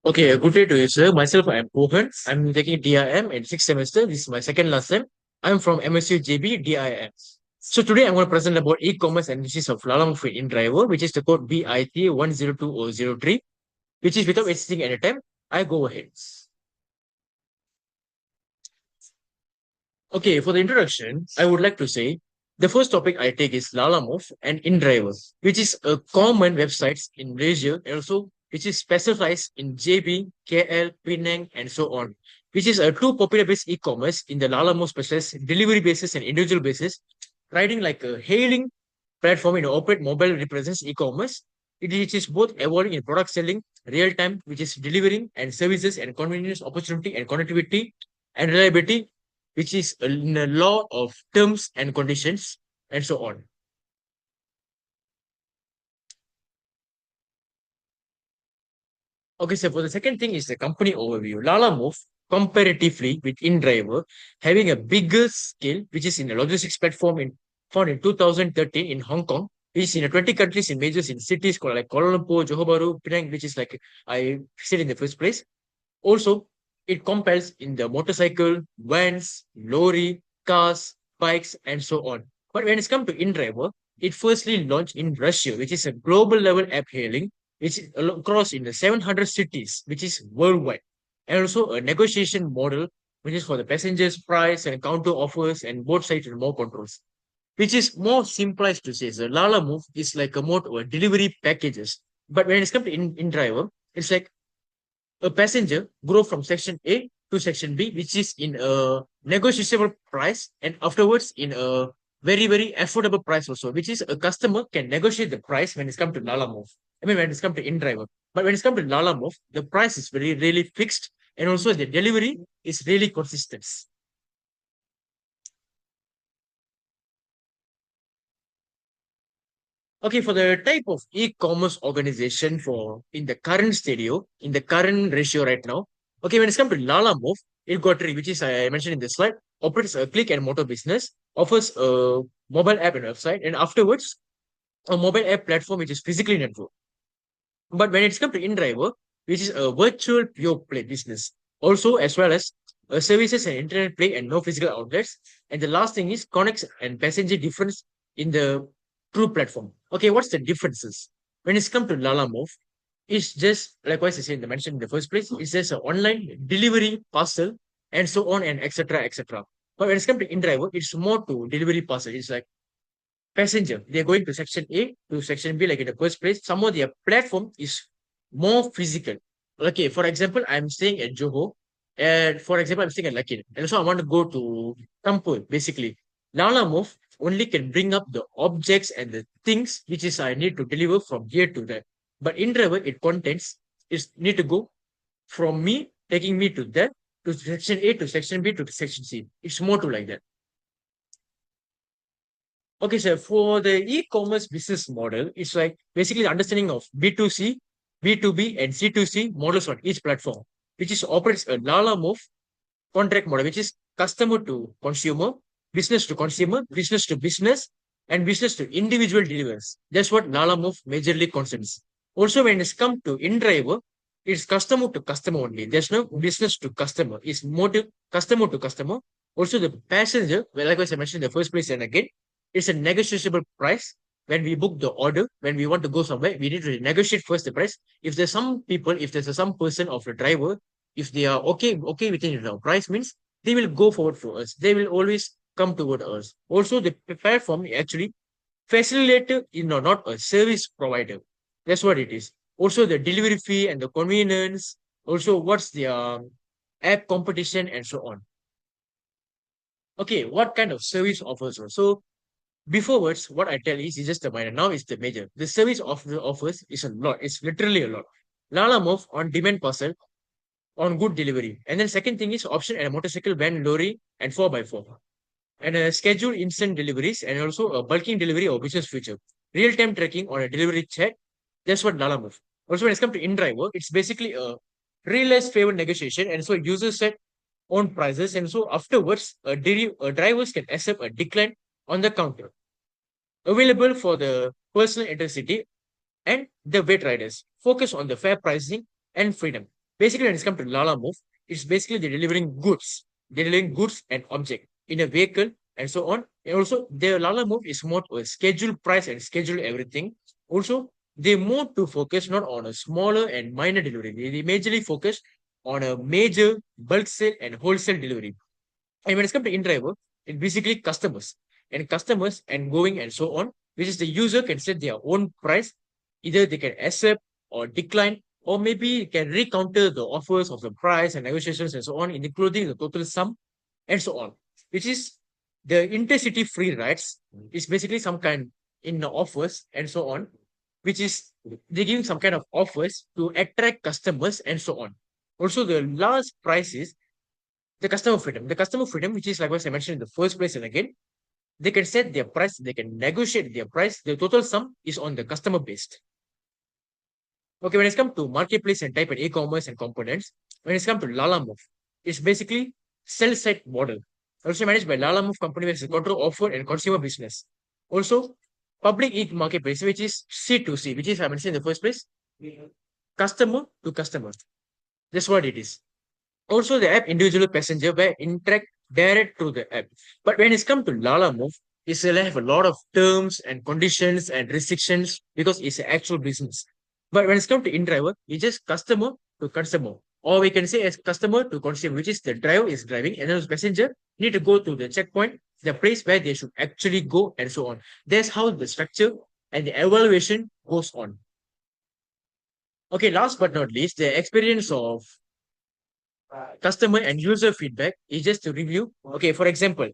Okay, a good day to you, sir. Myself, I am Pohan. I'm taking DIM in sixth semester. This is my second last sem. I'm from MSUCJB DIM. So today I'm going to present about e-commerce and uses of Lalamove in driver, which is the code BIT10203, which is without wasting any time. I go ahead. Okay, for the introduction, I would like to say the first topic I take is Lalamove and InDriver, which is a common websites in Malaysia and also which is specialized in JB, KL, Penang, and so on, which is a two popular based e-commerce in the Lalamove specialized delivery basis and individual basis, riding like a hailing platform in operate mobile represents e-commerce. It is both evolving in product selling, real time, which is delivering and services and convenience, opportunity and connectivity and reliability, which is in a law of terms and conditions, and so on. Okay, so for the second thing is the company overview. Lalamove, comparatively with InDriver, having a bigger scale, which is in a logistics platform found in 2013 in Hong Kong, which is in 20 countries in majors in cities called like Kuala Lumpur, Johor Bahru, Penang, which is like I said in the first place. Also, it compiles in the motorcycle, vans, lorry, cars, bikes, and so on. But when it's come to InDriver, it firstly launched in Russia, which is a global level app hailing, which is across in the 700 cities, which is worldwide. And also a negotiation model, which is for the passengers' price and counter offers and both sides and more controls. Which is more simplified to say. So Lala Move is like a more delivery packages. But when it's come to InDriver, it's like a passenger grow from section A to section B, which is in a negotiable price, and afterwards in a very affordable price also, which is a customer can negotiate the price when it's come to Lala Move. I mean, when it's come to InDriver. But when it's come to Lala Move, the price is very really fixed, and also the delivery is really consistent. Okay, for the type of e-commerce organization for in the current stadio, in the current ratio right now. Okay, when it's come to Lala Move, it got three, which is I mentioned in the slide, operates a click and motor business, offers a mobile app and website, and afterwards a mobile app platform which is physically network. But when it's come to InDriver, which is a virtual pure play business, also as well as services and internet play and no physical outlets. And the last thing is connects and passenger difference in the true platform. Okay, what's the differences? When it's come to Lala Move, it's just like what I said in the mention in the first place, it's just an online delivery parcel and so on and etc. etc. But when it's come to InDriver, it's more to delivery parcel. It's like passenger. They're going to section A to section B, like in the first place. Somehow their platform is more physical. Okay, for example, I'm staying at Johor, and for example, I'm staying at Lakin, and so I want to go to Kampur, basically. Nala Move only can bring up the objects and the things which is I need to deliver from here to there. But in driver, it contains is need to go from me, taking me to that, to section A to section B to section C. It's more to like that. Okay, so for the e-commerce business model, it's like basically the understanding of B2C, B2B, and C2C models on each platform, which is operates a Lala Move contract model, which is customer to consumer, business to business, and business to individual delivers. That's what Lala Move majorly concerns. Also, when it's come to InDriver, it's customer to customer only. There's no business to customer. It's more to customer to customer. Also, the passenger, well, like I mentioned in the first place, and again, it's a negotiable price. When we book the order, when we want to go somewhere, we need to negotiate first the price. If there's some people, if there's some person of the driver, if they are okay with it, price means they will go forward for us. They will always come toward us. Also, the platform actually facilitator, not a service provider. That's what it is. Also, the delivery fee and the convenience. Also, what's the app competition and so on. Okay, what kind of service offers? So beforewards, what I tell is just the minor. Now is the major. The service of the offers is a lot. It's literally a lot. Lala Move on demand parcel on good delivery. And then second thing is option and a motorcycle, van, lorry, and 4x4. And a scheduled instant deliveries and also a bulking delivery or business feature. Real-time tracking on a delivery chat. That's what Lala Move. Also, when it's come to InDriver, it's basically a realized favor negotiation. And so users set own prices. And so afterwards, drivers can accept a decline on the counter. Available for the personal intercity and the weight riders. Focus on the fair pricing and freedom. Basically, when it's come to Lala Move, it's basically they're delivering goods. They're delivering goods and object in a vehicle and so on. And also, the Lala Move is more to a schedule price and schedule everything. Also, they more to focus not on a smaller and minor delivery. They majorly focus on a major bulk sale and wholesale delivery. And when it's come to InDriver, it's basically customers and going and so on, which is the user can set their own price. Either they can accept or decline, or maybe can recounter the offers of the price and negotiations and so on, including the total sum and so on. Which is the intercity free rides is basically some kind in the offers and so on, which is they giving some kind of offers to attract customers and so on. Also, the last price is the customer freedom. The customer freedom, which is like what I mentioned in the first place, and again, they can set their price, they can negotiate their price. The total sum is on the customer based. Okay, when it's come to marketplace and type and e-commerce and components, when it's come to Lalamove, it's basically sell-side model. Also managed by Lalamove company, which is control offer and consumer business. Also, public e-marketplace, which is C2C, which is I mentioned in the first place, customer to customer. That's what it is. Also, the app individual passenger where interact direct to the app. But when it's come to Lalamove, it's will have a lot of terms and conditions and restrictions because it's an actual business. But when it's come to InDriver, it's just customer to customer. Or we can say as customer to consumer, which is the driver is driving and then the passenger need to go to the checkpoint, the place where they should actually go and so on. That's how the structure and the evaluation goes on. Okay, last but not least, the experience of customer and user feedback is just to review. Okay, for example,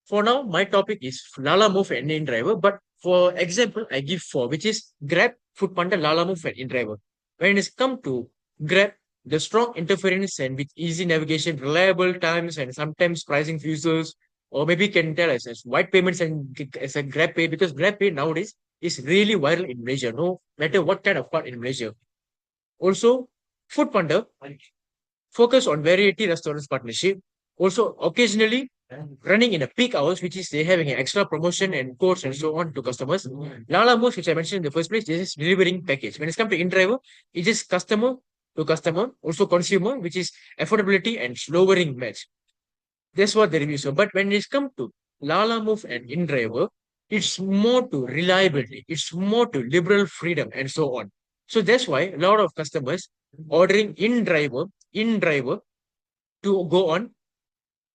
for now, my topic is Lalamove and InDriver, but for example, I give four, which is Grab, Foodpanda, Lalamove, and InDriver. When it's come to Grab, the strong interference and with easy navigation, reliable times, and sometimes pricing features, or maybe can tell us as white payments and as a Grab Pay, because Grab Pay nowadays is really viral in Malaysia, no matter what kind of part in Malaysia. Also, Foodpanda focus on variety restaurants partnership. Also, occasionally running in a peak hours, which is they having an extra promotion and codes and so on to customers. Lala Moves, which I mentioned in the first place, this is delivering package. When it's come to InDriver, it is customer to customer, also consumer, which is affordability and lowering match. That's what the reviews are. But when it's come to Lala Move and InDriver, it's more to reliability, it's more to liberal freedom and so on. So that's why a lot of customers ordering InDriver to go on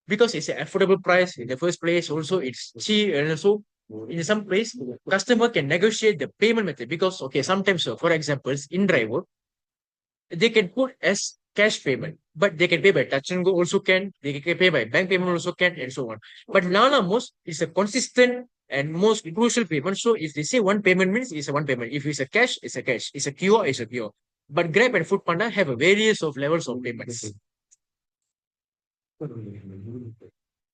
because it's an affordable price in the first place. Also, it's cheap, and also in some place, customer can negotiate the payment method because okay, sometimes for example, InDriver they can put as cash payment, but they can pay by touch and go also can, they can pay by bank payment also can, and so on. But Nana most is a consistent and most crucial payment. So if they say one payment means it's a one payment. If it's a cash, it's a cash. It's a QR, it's a QR. But Grab and Foodpanda have a various of levels of payments.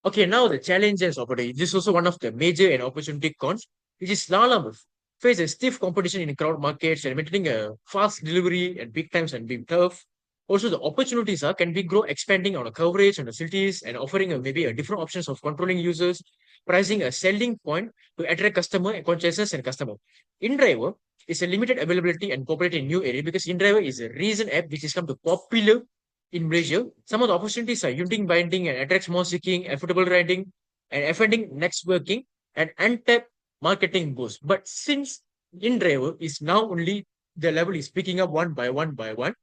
Okay, now the challenges of it. This is also one of the major and opportunity cons, which is Lalamove face a stiff competition in crowd markets and maintaining a fast delivery and peak times and being tough. Also, the opportunities are can be grow expanding on a coverage and facilities and offering maybe a different options of controlling users, pricing a selling point to attract customer and consciences and customer. InDriver is a limited availability and operate in new area because InDriver is a recent app which has come to popular in Malaysia. Some of the opportunities are unique binding and attracts more seeking, affordable riding, and offending networking and untapped marketing boost. But since InDriver is now only the level is picking up one by one by one,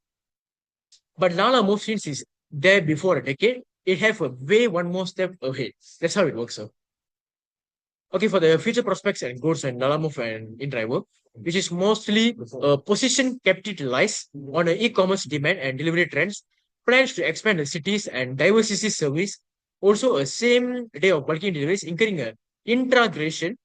but Lala Move since is there before a decade, it have a way one more step ahead. That's how it works. So. Okay, for the future prospects and goals and Lala Move and InDriver, which is mostly position capitalized on the e-commerce demand and delivery trends, plans to expand the cities and diversity service, also a same day of bulking deliveries, incurring a integration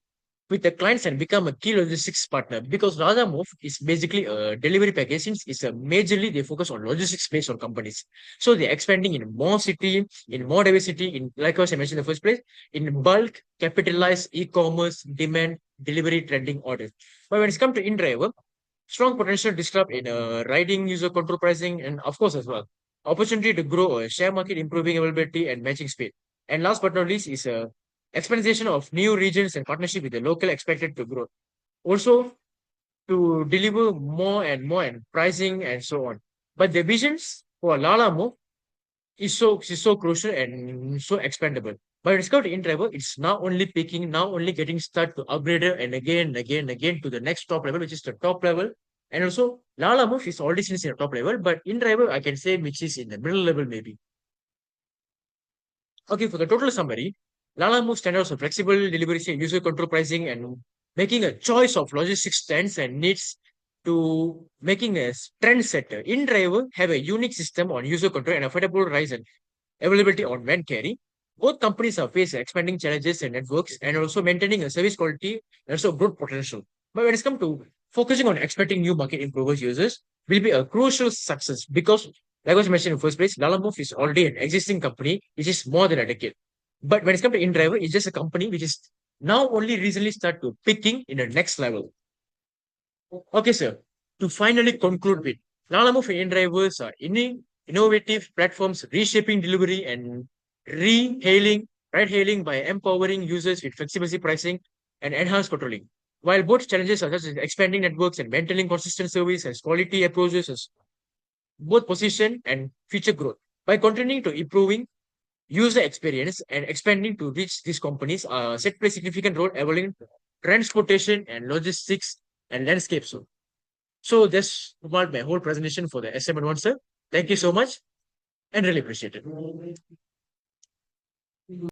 with the clients and become a key logistics partner because Razamove is basically a delivery package since it's a majorly they focus on logistics based on companies. So they're expanding in more city, in more diversity, in like I mentioned in the first place, in bulk, capitalized e-commerce, demand, delivery trending orders. But when it's come to InDriver, strong potential disrupt in riding user control pricing and of course as well. Opportunity to grow a share market, improving availability and matching speed. And last but not least is a expansion of new regions and partnership with the local expected to grow. Also, to deliver more and more and pricing and so on. But the visions for Lala move is so crucial and so expandable. But when it's got to InDriver, it's now only peaking, now only getting started to upgrade it and again, again, again to the next top level, which is the top level. And also, Lala Move is already since in the top level, but InDriver, I can say, which is in the middle level, maybe. Okay, for the total summary, Lala Move standards of flexible delivery and user control pricing and making a choice of logistics trends and needs to making a trend setter. InDriver have a unique system on user control and affordable rise and availability on van carry. Both companies are facing expanding challenges and networks and also maintaining a service quality and also growth potential. But when it's come to focusing on expecting new market improvers users will be a crucial success because, like I was mentioned in the first place, Lalamove is already an existing company which is more than a decade. But when it's come to InDriver, it's just a company which is now only recently start to picking in the next level. Okay, sir. To finally conclude with, Lalamove and InDrivers are innovative platforms reshaping delivery and ride-hailing by empowering users with flexibility pricing and enhanced controlling. While both challenges are such as expanding networks and maintaining consistent service as quality approaches as both position and future growth. By continuing to improving user experience and expanding to reach these companies set play significant role evolving transportation and logistics and landscape. So that's about my whole presentation for the SM1, sir. Thank you so much and really appreciate it.